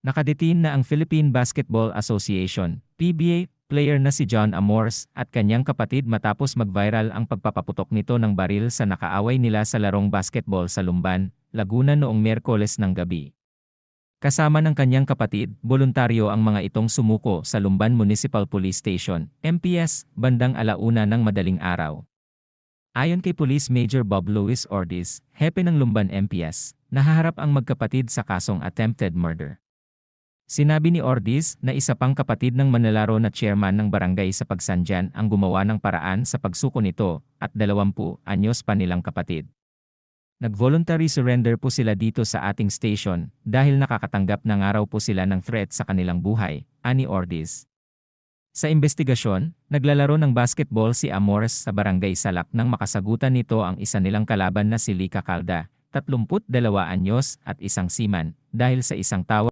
Nakadetain na ang Philippine Basketball Association, PBA, player na si John Amores at kanyang kapatid matapos mag-viral ang pagpapaputok nito ng baril sa nakaaway nila sa larong basketball sa Lumban, Laguna noong Miyerkules ng gabi. Kasama ng kanyang kapatid, voluntaryo ang mga itong sumuko sa Lumban Municipal Police Station, MPS, bandang 1:00 ng madaling araw. Ayon kay Police Major Bob Luis Ortiz, hepe ng Lumban MPS, nahaharap ang magkapatid sa kasong attempted murder. Sinabi ni Ortiz na isa pang kapatid ng manlalaro na chairman ng barangay sa Pagsanjan ang gumawa ng paraan sa pagsuko nito at 20 anyos pa nilang kapatid. Nag-voluntary surrender po sila dito sa ating station dahil nakakatanggap ng araw po sila ng threat sa kanilang buhay, ani Ortiz. Sa investigasyon, naglalaro ng basketball si Amores sa barangay Salak nang makasagutan nito ang isa nilang kalaban na si Lika Calda, 32 anyos at isang seaman, dahil sa isang tawag